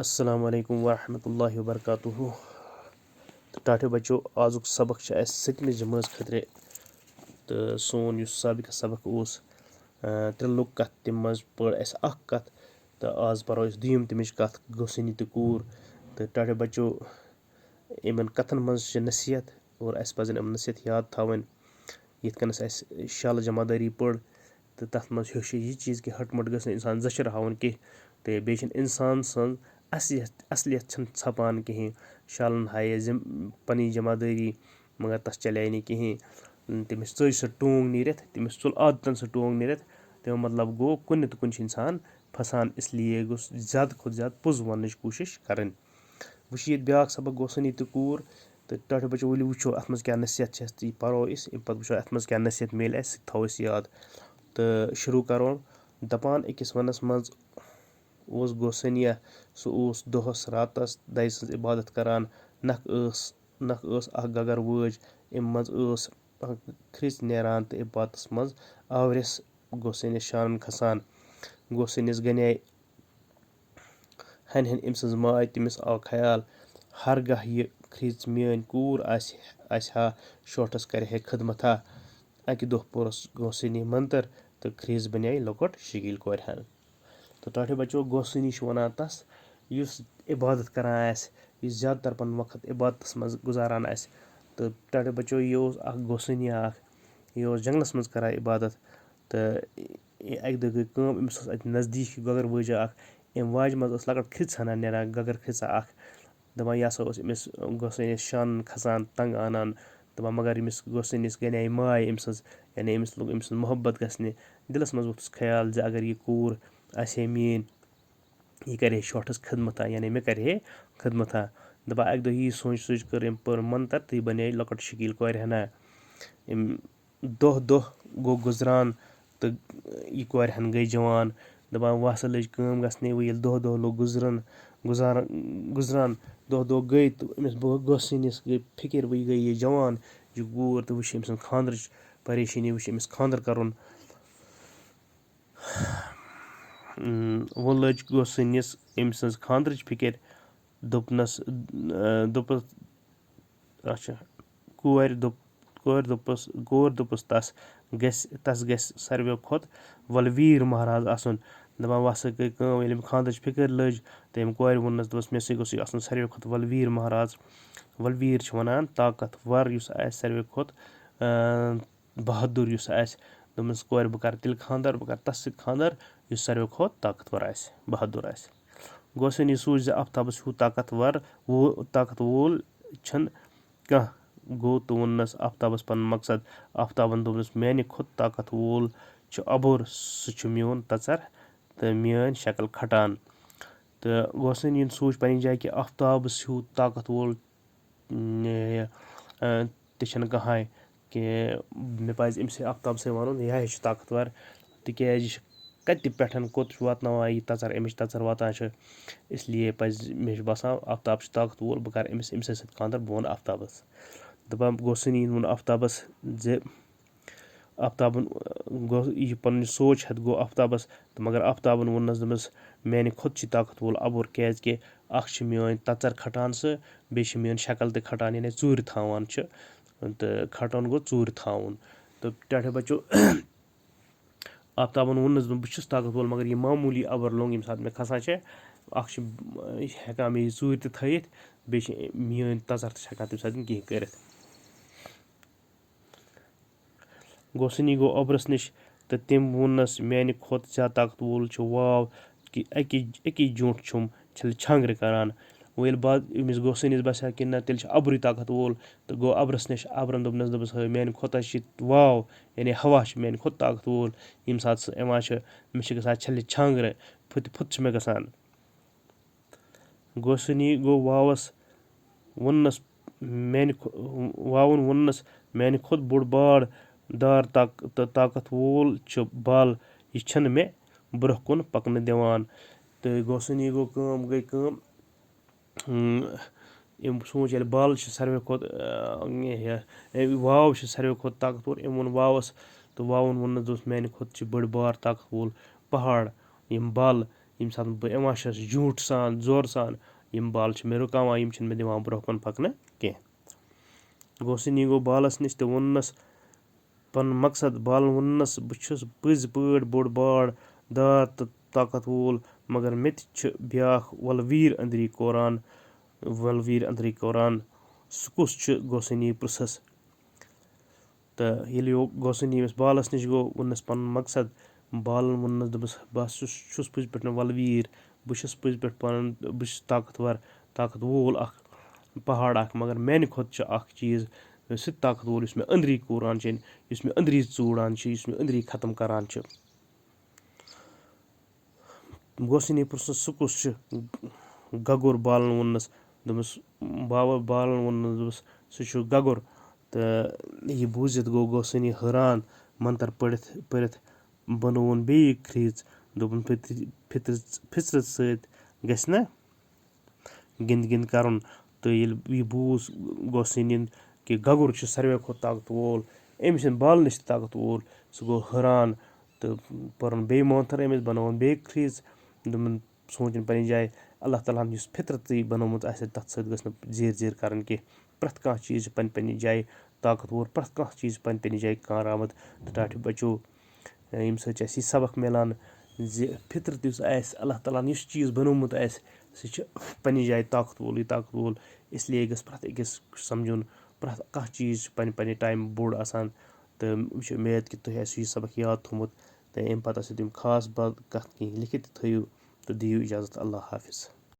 السلام علیکم ورحمۃ اللہ وبرکاتہ تہٕ ٹاٹھے بچو آزُک سبق چھُ اَسہِ سٔتمہِ جمٲژ خٲطرٕ تہٕ سون یُس سابقہٕ سبق اوس ترٛےٚ لُکھ کَتھ تَمہِ منٛز پٔر اَسہِ اَکھ کَتھ تہٕ آز پَرو أسۍ دوٚیِم تَمِچ کَتھ گوسٲنی تہٕ کوٗر تہٕ ٹاٹھے بچو یِمن کَتھن منٛز چھِ نصیحت اور اَسہِ پَزن یِم نصیحت یاد تھاوٕنۍ یِتھ کٔنَس اَسہِ شالہٕ جمع دٲری پٔر تہٕ تَتھ منٛز ہیوٚچھ یہِ چیٖز کہِ ہٹ مٹ گژھِ نہٕ اِنسان زٔچھِر ہاوُن کینٛہہ تہٕ بیٚیہِ چھِنہٕ اِنسان سٕنٛز اصلیت چھَنہٕ ژھَپان کِہیٖنۍ شالن ہایے پنٕنۍ جمع دٲری مگر تَس چلے نہٕ کِہیٖنۍ تٔمِس ژٔج سۄ ٹونٛگ نیٖرِتھ تٔمِس ژوٚل عادتن سۄ ٹونٛگ نیٖرِتھ تمیُک مطلب گوٚو کُنہِ نتہٕ کُنہِ چھُ اِنسان پھسان اسلیے گوٚژھ زیادٕ کھۄتہٕ زیادٕ پوٚز وننٕچ کوٗشِش کَرٕنۍ وۄنۍ چھِ ییٚتہِ بیٛاکھ سبق گوسٲنی تہٕ کوٗر تہٕ ٹاٹھے بچو ؤلِو وٕچھو اَتھ منٛز کیٛاہ نصیحت چھِ اَسہِ تہٕ پَرو أسۍ اَمہِ پَتہٕ وٕچھو اَتھ منٛز کیٛاہ نصیحت میلہِ اَسہِ سُہ تہِ تھاوو أسۍ یاد تہٕ شروٗع کَرو دَپان أکِس وَنَس منٛز اوس گوسٲنِیا سُہ اوس دۄہَس راتَس دَیہِ سٕنٛز عبادت کَران نکھ ٲس اَکھ گگر وٲج اَمہِ منٛز ٲس کھرٛژ نیران تہٕ عبادتَس منٛز آورٮ۪س گوسٲنِس شانن کھسان گوسٲنِس گَنے ہَنہِ ہَنہِ أمۍ سٕنٛز ماے تٔمِس آو خیال ہرگاہ یہِ کھرٛژ میٛٲنۍ کوٗر آسہِ ہا شوٹھَس کَرِ ہے خدمتھا اَکہِ دۄہ پوٚرُس گوسٲنی منتر تہٕ کھرٛژ بَنے لۄکُٹ شکیٖل کورِ ہن تہٕ ٹاٹھے بچو گوسٲنی چھُ وَنان تَس یُس عبادت کَران آسہِ یُس زیادٕ تر پَنُن وقت عبادتَس منٛز گُزاران آسہِ تہٕ ٹاٹھے بچو یہِ اوس اکھ گوسٲنِیا اکھ یہِ اوس جنٛگلَس منٛز کَران عبادت تہٕ اَکہِ دۄہ گٔے کٲم أمِس اوس اَتہِ نزدیٖک گگر وٲجا اکھ أمۍ واجہِ منٛز ٲس لۄکٕٹ کھرٛژ ہنا نیران گگر کھرٛژا اکھ دَپان یہِ ہسا اوس أمِس گوسٲنِس شانن کھسان تنٛگ اَنان دَپان مگر أمِس گوسٲنِس گَنے ماے أمۍ سٕنٛز یعنی أمِس لوٚگ أمۍ سٕنٛز محبت گژھنہِ دِلَس منٛز ووٚتھُس خیال زِ اگر یہِ کوٗر آسہِ ہے میٛٲنۍ یہِ کَرِ ہے شوٹھَس خدمتھا یعنی مےٚ کَرِ ہے خدمتھا دَپان اَکہِ دۄہ یی سونٛچ سونٛچ کٔر أمۍ پٔر منتر تہٕ یہِ بَنے لۄکٕٹ شکیٖل کورِ ہنا أمۍ دۄہ گوٚو گُزران تہٕ یہِ کورِ ہن گٔے جوان دَپان وۄنۍ ہسا لٔج کٲم گژھنہِ وۄنۍ ییٚلہِ دۄہ لوٚگ گُزران دۄہ گٔے تہٕ أمِس گوسٲنِس گٔے فِکِر وۄنۍ گٔے یہِ جوان یہِ کوٗر تہٕ وۄنۍ چھِ أمۍ سٕنٛز خانٛدرٕچ پریشٲنی وۄنۍ چھِ أمِس خانٛدر کَرُن وۄنۍ لٔج گوسٲنِس أمۍ سٕنٛز خانٛدرٕچ فِکِر دوٚپنَس اچھا کورِ دوٚپُس تَس گژھِ ساروِیو کھۄتہٕ وَلہٕ مہراز آسُن دَپان وۄنۍ ہسا گٔے کٲم ییٚلہِ أمۍ خانٛدرٕچ فِکِر لٔج تہٕ أمۍ کورِ ووٚننَس دوٚپَس مےٚ سۭتۍ گوٚژھُے آسُن ساروِیو کھۄتہٕ وَلہٕ مہراز وَلہٕ چھِ وَنان طاقتور یُس آسہِ ساروِیو کھۄتہٕ بہادُر یُس آسہِ دوٚپمَس کورِ بہٕ کَرٕ تیٚلہِ خانٛدر بہٕ کَرٕ تَس سۭتۍ خانٛدر یُس ساروِیو کھۄتہٕ طاقتور آسہِ بہادُر آسہِ گوسٲنی سوٗنٛچ زِ آفتابَس ہیوٗ طاقت وول چھُنہٕ کانٛہہ گوٚو تہٕ ووٚننَس آفتابَس پَنُن مقصد آفتابَن دوٚپنَس میٛانہِ کھۄتہٕ طاقت وول چھُ اَبُر سُہ چھُ میون تَژر تہٕ میٛٲنۍ شکٕل کھٹان تہٕ گوسٲنی یَن سوٗنٛچ پنٛنہِ جایہِ کہِ آفتابَس ہیوٗ طاقت وول تہِ چھَنہٕ کٕہۭنۍ کہِ مےٚ پَزِ أمۍسٕے آفتابسٕے وَنُن یہِ ہَے چھُ طاقتور تِکیٛازِ یہِ چھُ کَتہِ پٮ۪ٹھ کوٚت چھُ واتناوان یہِ تَژر اَمِچ تَژر واتان چھِ اِسلیے پَزِ مےٚ چھُ باسان آفتاب چھُ طاقت وول بہٕ کَرٕ أمسٕے سۭتۍ خانٛدر بہٕ وَنہٕ آفتابَس دَپان گوسٲنی ووٚن آفتابَس زِ آفتابَن یہِ پَنٕنۍ سونٛچ ہٮ۪تھ گوٚو آفتابَس تہٕ مگر آفتابَن ووٚننَس دوٚپنَس میٛانہِ کھۄتہٕ چھِ طاقت وول اَبُر کیٛازِکہِ اَکھ چھِ میٛٲنۍ تَژر کھٹان سُہ بیٚیہِ چھِ میٛٲنۍ شکل تہِ کھٹان یعنی ژوٗرِ تھاوان چھِ تہٕ کھٹان گوٚو ژوٗرِ تھاوُن تہٕ ٹاٹھے بچو آفتابَن ووٚننَس بہٕ چھُس طاقت وول مگر یہِ معموٗلی اَبر لوٚنٛگ ییٚمہِ ساتہٕ مےٚ کھسان چھِ اَکھ چھِ ہٮ۪کان مےٚ یہِ ژوٗرِ تہِ تھٲیِتھ بیٚیہِ چھِ میٛٲنۍ تَژر تہِ چھِ ہٮ۪کان تَمہِ ساتہٕ کینٛہہ کٔرِتھ گوسٲنی گوٚو اوٚبرَس نِش تہٕ تٔمۍ ووٚننَس میٛانہِ کھۄتہٕ زیادٕ طاقت وول چھُ واو کہِ اَکی جونٛٹھ چھُم چھَلہِ چھانٛگرِ کَران وۄنۍ ییٚلہِ أمِس گوسٲنِس باسیو کہِ نہ تیٚلہِ چھُ اَبرُے طاقت وول تہٕ گوٚو اَبرَس نِش اَبرَن دوٚپنَس ہے میٛانہِ کھۄتہٕ چھِ واو یعنی ہوا چھِ میٛانہِ کھۄتہٕ طاقت وول ییٚمہِ ساتہٕ سُہ یِوان چھِ مےٚ چھِ گژھان چھَلہِ چھانٛگرٕ پھُتہِ چھِ مےٚ گژھان گوسٲنی گوٚو واوَس ووٚننَس میٛانہِ کھۄتہٕ بوٚڑ بار دار تہٕ طاقت وول چھُ بل یہِ چھَنہٕ مےٚ برٛونٛہہ کُن پَکنہٕ دِوان تہٕ گوسٲنی گٔے کٲم أمۍ سونٛچ ییٚلہِ بال چھِ ساروِیو کھۄتہٕ واو چھِ ساروِیو کھۄتہٕ طاقتور أمۍ ووٚن واوَس تہٕ واوَن ووٚننَس دوٚپُس میٛانہِ کھۄتہٕ چھِ بٔڑ بار طاقت وول پہاڑ یِم بل ییٚمہِ ساتہٕ بہٕ یِوان چھُس جوٗٹھ سان زورٕ سان یِم بالہٕ چھِ مےٚ رُکاوان یِم چھِنہٕ مےٚ دِوان برونٛہہ کُن پَکنہٕ کینٛہہ گوسنی گوٚو بالَس نِش تہِ ووٚننَس پَنُن مقصد بالَن ووٚننَس بہٕ چھُس پٔزۍ پٲٹھۍ بوٚڑ بار دار تہٕ طاقت وول مگر مےٚ تہِ چھِ بیٛاکھ وَلہٕ ویٖر أنٛدری کوران سُہ کُس چھُ گوسنی پرٛژھَس تہٕ ییٚلہِ گوسنی ییٚمِس بالَس نِش گوٚو ووٚننَس پَنُن مقصد بالَن ووٚننَس دوٚپُس بہٕ چھُس پٔزۍ پٲٹھۍ وَلہٕ ویٖر بہٕ چھُس پٔزۍ پٲٹھۍ بہٕ چھُس طاقت وول اَکھ پہاڑ اَکھ مگر میٛانہِ کھۄتہٕ چھُ اَکھ چیٖز سُہ تہِ طاقت وول یُس مےٚ أنٛدری کوٗران چھِ یُس مےٚ أنٛدری ژوٗڈان چھِ یُس مےٚ أنٛدری ختم کَران چھِ گوسنی پرٛژھنَس سُہ کُس چھُ گگُر بالَن ووٚننَس دوٚپمَس بالَن ووٚننَس دوٚپُس سُہ چھُ گگُر تہٕ یہِ بوٗزِتھ گوٚو گوسنی حٲران منتر پٔرِتھ بنووُن بیٚیہِ کھرٛیٖژ دوٚپُن فِطرت سۭتۍ گژھِ نہ گِنٛد گِنٛد کَرُن تہٕ ییٚلہِ یہِ بوٗز گوسنِین کہِ گگُر چھُ ساروٕے کھۄتہٕ طاقت وول أمۍ چھِنہٕ بالہٕ نِش تہِ طاقت وول سُہ گوٚو حٲران تہٕ پٔرُن بیٚیہِ مٲنٛتھٕر أمِس بنووُن بیٚیہِ کھرٛیٖژ دوٚپُن سونٛچُن پنٛنہِ جایہِ اللہ تعالیٰ ہَن یُس فِطرتٕے بنومُت آسہِ تَتھ سۭتۍ گٔژھ نہٕ زیٖر زیٖر کَرٕنۍ کینٛہہ پرٛٮ۪تھ کانٛہہ چیٖز چھِ پنٛنہِ جایہِ طاقتوٗر پرٛٮ۪تھ کانٛہہ چیٖز چھِ پنٛنہِ جایہِ کارآمد تہٕ ٹاٹھہِ بَچو ییٚمہِ سۭتۍ چھِ اَسہِ یہِ سبق مِلان زِ فِطرت یُس آسہِ اللہ تعالیٰ ہَن یُس چیٖز بنومُت آسہِ سُہ چھِ پنٛنہِ جایہِ طاقت وول اِسلیے گٔژھ پرٛٮ۪تھ أکِس سَمجھُن پرٛٮ۪تھ کانٛہہ چیٖز چھُ پنٛنہِ ٹایمہٕ بوٚڑ آسان تہٕ مےٚ چھِ اُمید کہِ تۄہہِ آسِوٕ یہِ سبق یاد تھوٚمُت تہٕ اَمہِ پَتہٕ آسِو تِم خاص کَتھ کینٛہہ لیکھِتھ تہِ تھٲیِو تہٕ دِیِو اِجازت اللہ حافِظ